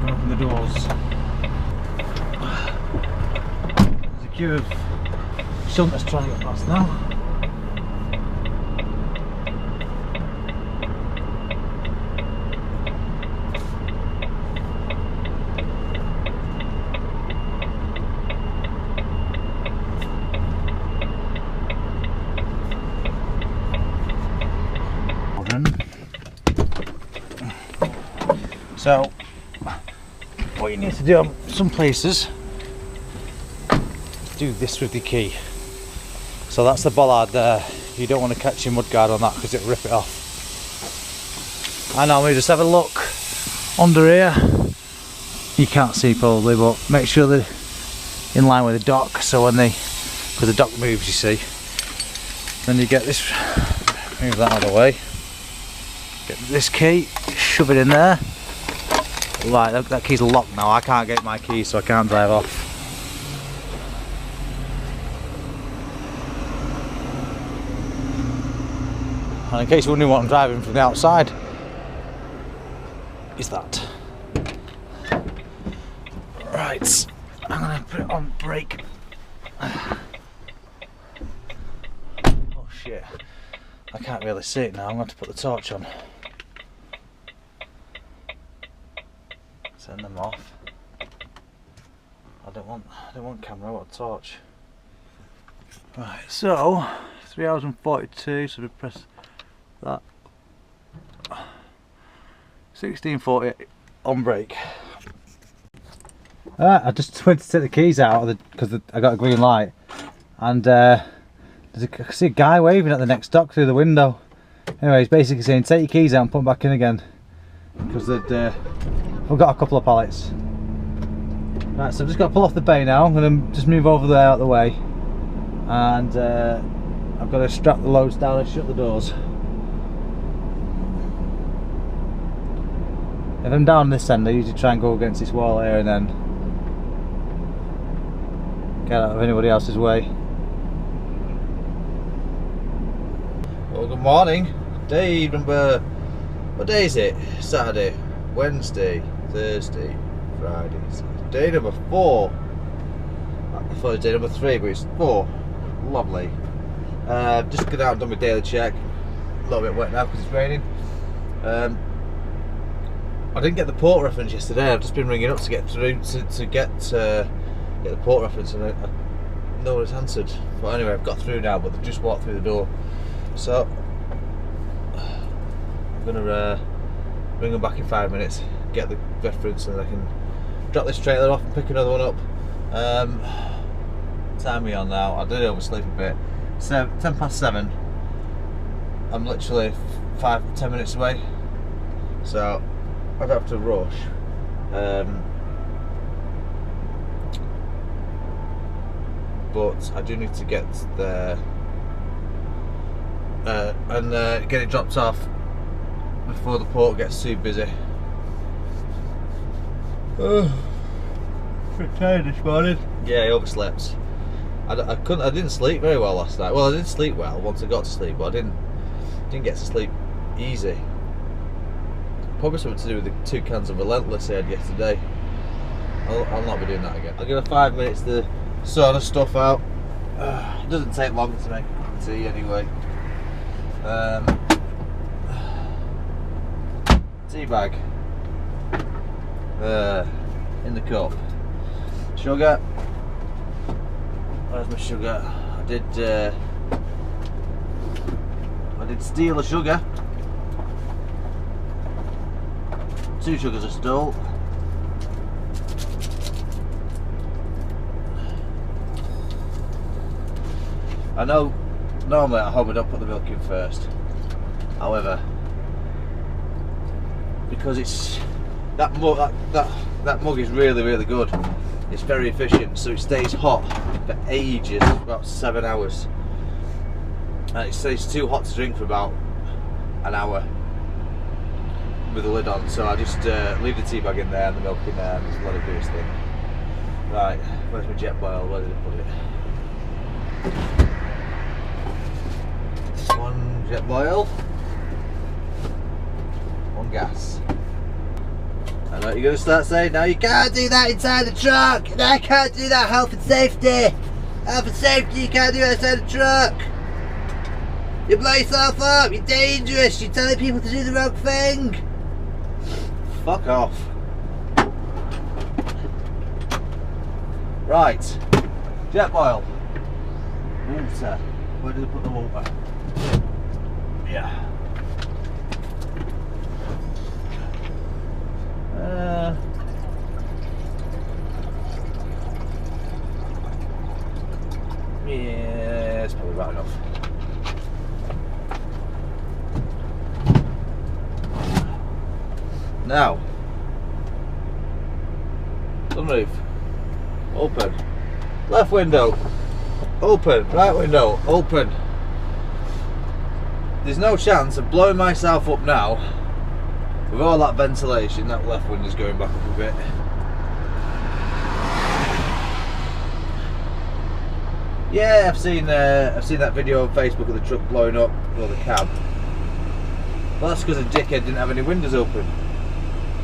Open the doors. There's a queue of shunters trying to get past now. So what you need to do on some places is do this with the key. So that's the bollard there. You don't want to catch your mudguard on that because it'll rip it off. I normally just have a look under here you can't see probably, but make sure they're in line with the dock, so when because the dock moves, you see, then you get this, move that out of the way, get this key, shove it in there. Right, that key's locked now, I can't get my key, so I can't drive off. And in case you're wondering what I'm driving from the outside, is that. Right, I'm gonna put it on brake. Oh shit, I can't really see it now, I'm going to put the torch on. Turn them off. I don't want camera, I want a torch. Right, so 3 hours and 42, so we press that. 1640 on brake. I just went to take the keys out because I got a green light, and I see a guy waving at the next dock through the window. Anyway, he's basically saying take your keys out and put them back in again, because we've got a couple of pallets. Right, so I've just got to pull off the bay now. I'm going to just move over there out of the way, and I've got to strap the loads down and shut the doors. If I'm down this end, I usually try and go against this wall here and then get out of anybody else's way. Well, good morning. Day number, what day is it? Saturday, Wednesday, Thursday, Friday. Day number 4. I thought it was day number 3, but it's 4. Lovely. Just got out and done my daily check. A little bit wet now because it's raining. I didn't get the port reference yesterday. I've just been ringing up to get through to get the port reference, and no one's answered. But anyway, I've got through now, but they've just walked through the door. So I'm gonna ring them back in 5 minutes, get the reference, and I can drop this trailer off and pick another one up. Time me on now. I did oversleep a bit. So 10 past 7. I'm literally 5-10 minutes away, so I'd have to rush. But I do need to get there and get it dropped off before the port gets too busy. Pretty tired this morning. Yeah, I overslept. I didn't sleep very well last night. Well, I did sleep well once I got to sleep, but I didn't get to sleep easy. Probably something to do with the 2 cans of Relentless I had yesterday. I'll not be doing that again. I'll give it 5 minutes to sort the stuff out. It doesn't take long to make tea anyway. Tea bag. In the cup. Sugar. Where's my sugar? I did steal the sugar. 2 sugars I stole. I know normally at home I don't put the milk in first. However, because it's that mug is really good. It's very efficient, so it stays hot for ages, about 7 hours. And it stays too hot to drink for about an hour with the lid on, so I just leave the tea bag in there and the milk in there and just let it do its thing. Right, where's my jet boil? Where did I put it? 1 jet boil, 1 gas. I know you're going to start saying, no, you can't do that inside the truck. No, I can't do that. Health and safety. Health and safety, you can't do that inside the truck. You blow yourself up. You're dangerous. You're telling people to do the wrong thing. Fuck off. Right. Jet boil. Water. Where did I put the water? Yeah. Yeah, it's probably right enough. Now, sunroof, open. Left window, open. Right window, open. There's no chance of blowing myself up now with all that ventilation. That left window's going back up a bit. Yeah, I've seen that video on Facebook of the truck blowing up, or the cab. Well, that's because the dickhead didn't have any windows open.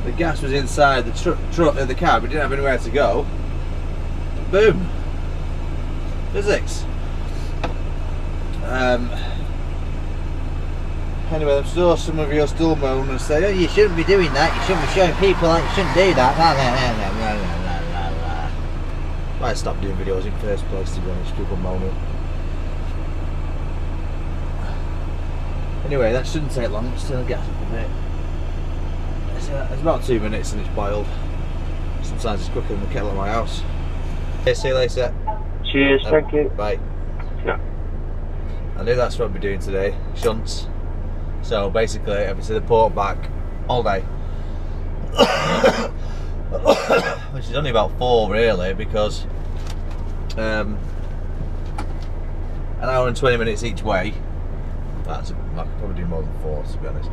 The gas was inside the truck in the cab. It didn't have anywhere to go. Boom. Physics. Anyway, I'm sure some of you are still moaning and say, oh, you shouldn't be doing that. You shouldn't be showing people that you shouldn't do that. Why stop doing videos in the first place, to be honest, people moaning. Anyway, that shouldn't take long, just turn the gas up a bit. It's about 2 minutes and it's boiled. Sometimes it's quicker than the kettle at my house. Okay, see you later. Cheers, thank you. Bye. Yeah. I knew that's what I'd be doing today, shunts. So basically, I've been to the port back all day. Which is only about 4 really, because an hour and 20 minutes each way. I could probably do more than 4, to be honest.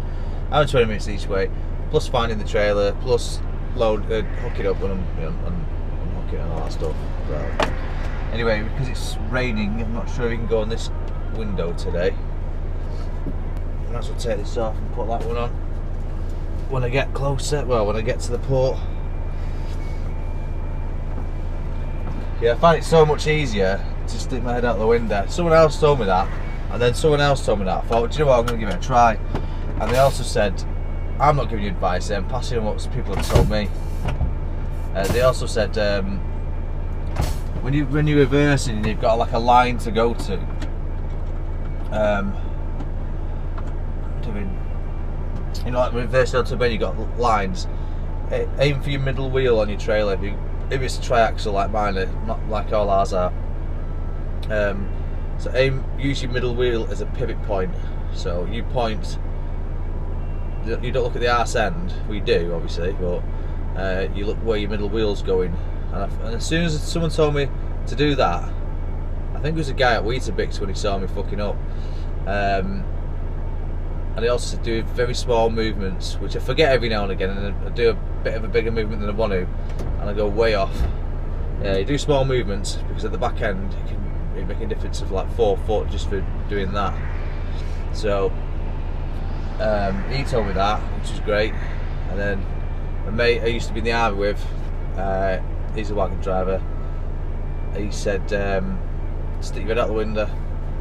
Hour and 20 minutes each way, plus finding the trailer, plus hook it up and unhook it and all that stuff. So, anyway, because it's raining, I'm not sure if you can go on this window today. I might as well take this off and put that one on when I get closer. Well, when I get to the port. Yeah, I find it so much easier to stick my head out the window. Someone else told me that, and then someone else told me that. I thought, do you know what, I'm going to give it a try. And they also said, I'm not giving you advice, I'm passing on what people have told me. They also said, when you're reversing, you've got like a line to go to. You know, like reversing onto bed, you've got lines. Aim for your middle wheel on your trailer. If it's a triaxle like mine, not like all ours are. So use your middle wheel as a pivot point. So you point. You don't look at the arse end. We do, obviously, but you look where your middle wheel's going. And as soon as someone told me to do that, I think it was a guy at Weetabix when he saw me fucking up. And he also said do very small movements, which I forget every now and again, and I do a bit of a bigger movement than I want to, and I go way off. Yeah, you do small movements, because at the back end it can make a difference of like 4 foot just for doing that. So he told me that, which is great. And then a mate I used to be in the army with, he's a wagon driver, he said stick your head out the window.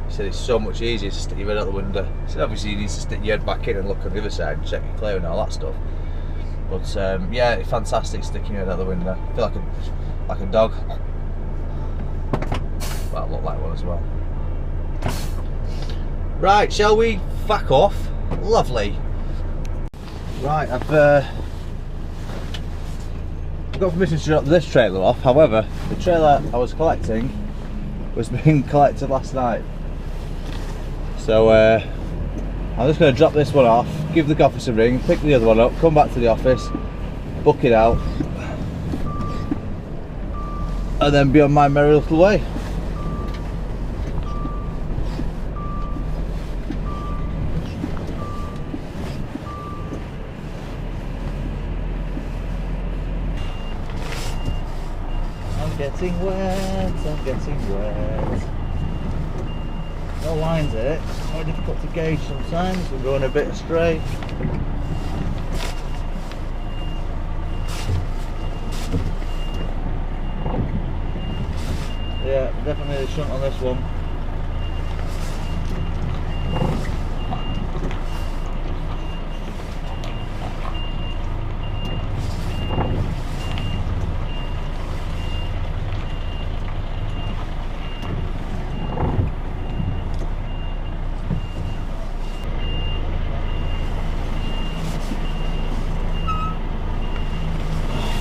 He said it's so much easier to stick your head out the window. He said obviously you need to stick your head back in and look on the other side and check you're clear and all that stuff. But yeah, it's fantastic sticking your head out the window. I feel like a dog. Well, I look like one as well. Right, shall we fuck off? Lovely. Right, I've got permission to drop this trailer off. However, the trailer I was collecting was being collected last night. So I'm just going to drop this one off, give the office a ring, pick the other one up, come back to the office, book it out, and then be on my merry little way. I'm getting wet, I'm getting wet. No lines in it, it's quite difficult to gauge sometimes, we're going a bit astray. Yeah, definitely the shunt on this one.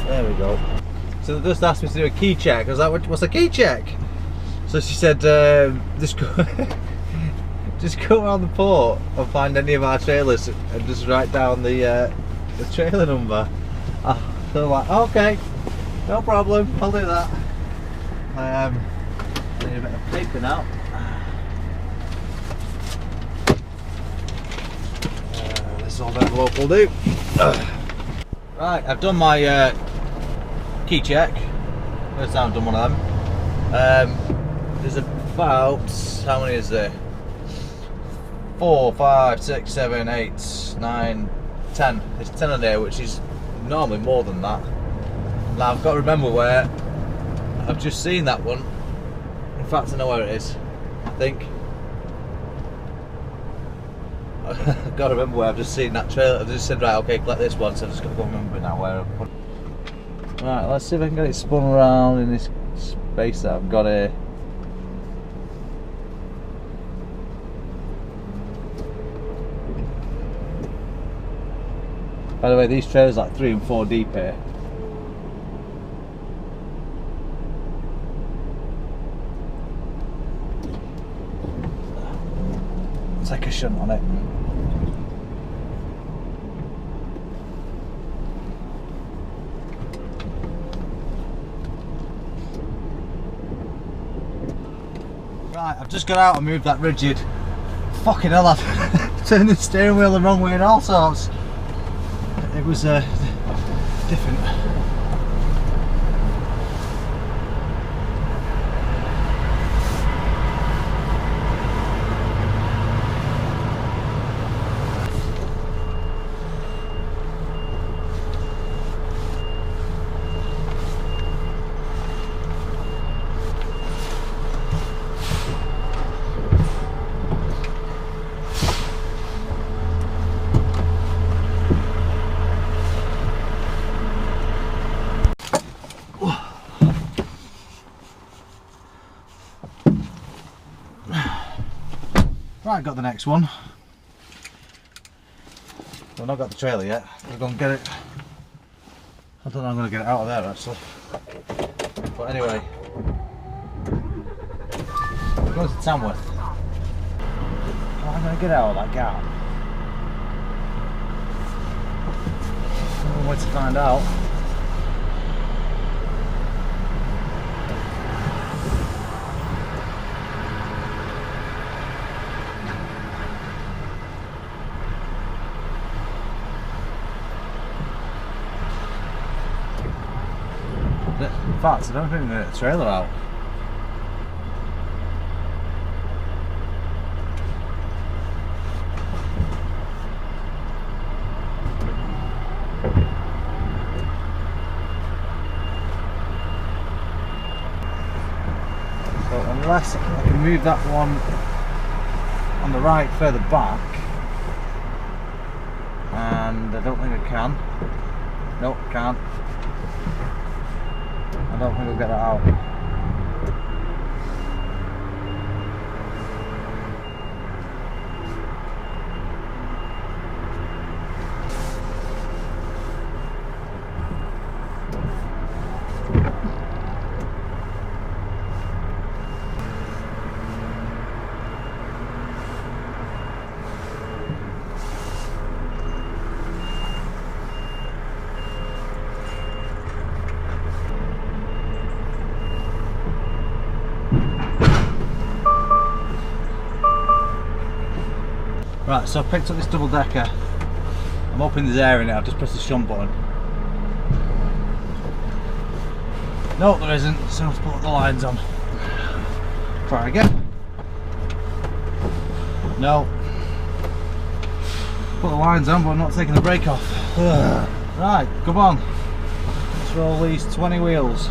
There we go. So they just asked me to do a key check. I was like, what's a key check? So she said, just go around the port and find any of our trailers and just write down the trailer number. So I'm like, okay. No problem, I'll do that. I need a bit of paper now. This old envelope will do. Right, I've done my key check. First time I've done one of them. There's about, how many is there? 4, 5, 6, 7, 8, 9, 10. There's 10 in there, which is normally more than that. Now I've got to remember where I've just seen that one. In fact, I know where it is. I think. I've got to remember where I've just seen that trailer. I've just said, right, okay, collect this one, so I've just got to go remember now where I've put it. Right, let's see if I can get it spun around in this space that I've got here. By the way, these trailers are like 3 and 4 deep here. Take a shunt on it. Right, I've just got out and moved that rigid. Fucking hell, I've turned the steering wheel the wrong way and all sorts. It was different. Right, got the next one. I've not got the trailer yet. I'm going to get it. I don't know I'm going to get it out of there actually. But anyway, going to Tamworth. How am I going to get out of that gap? One way to find out. In fact, I don't think I'm going to get the trailer out. So unless I can move that one on the right further back, and I don't think I can. Nope, can't. I don't think we'll get that out. Right, so I've picked up this double decker. I'm hoping there's air in it. I've just pressed the shunt button. No, there isn't, so I have to put the lines on. Try again. No. Put the lines on, but I'm not taking the brake off. Ugh. Right, come on. Let's roll these 20 wheels.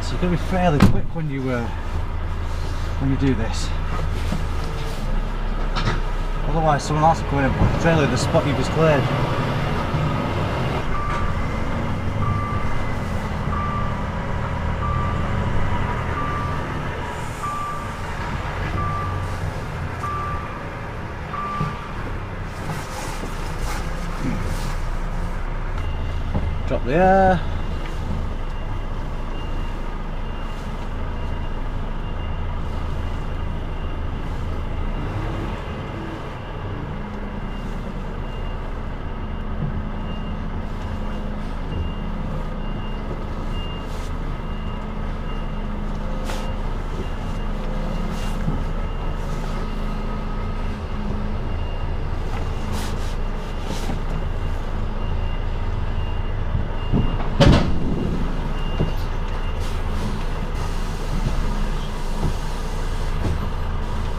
So you've got to be fairly quick when you do this. Otherwise someone else will come in and put the trailer in the spot you've just cleared. up the air.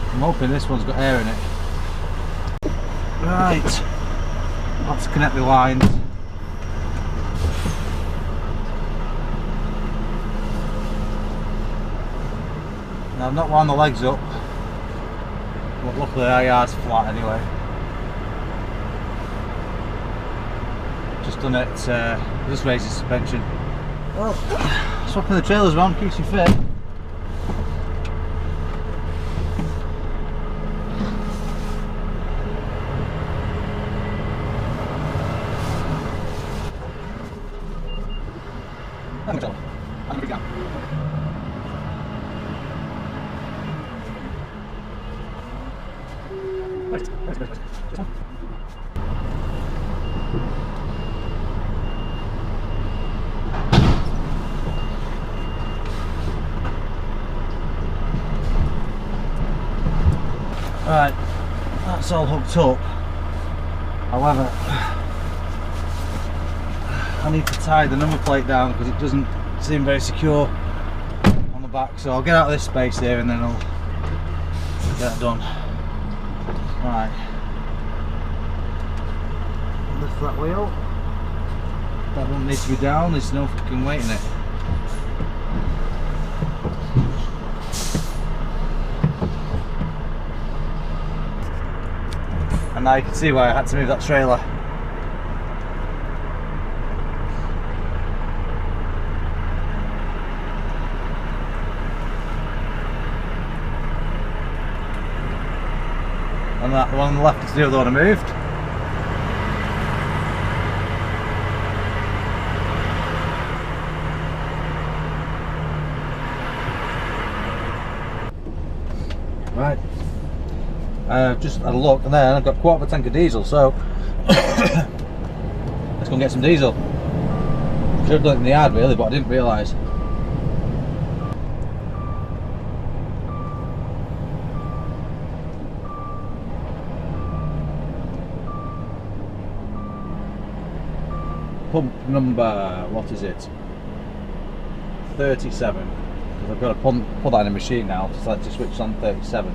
I'm hoping this one's got air in it. Right, let's connect the lines. Now I've not wound the legs up, but luckily our yard's flat anyway. Just done it, just raised the suspension. Well, swapping the trailers around keeps you fit. Right, that's all hooked up. However, I need to tie the number plate down because it doesn't seem very secure on the back. So I'll get out of this space here and then I'll get it done. Right, lift that wheel. That one needs to be down. There's no fucking weight in it. And now you can see why I had to move that trailer. And that one on the left is the other one I moved. Right. Just had a look and then I've got a quarter of a tank of diesel, so let's go and get some diesel. Should have done it in the yard really, but I didn't realise. Pump number, what is it? 37. Because I've got to put that in a machine now, so let's just switch on 37.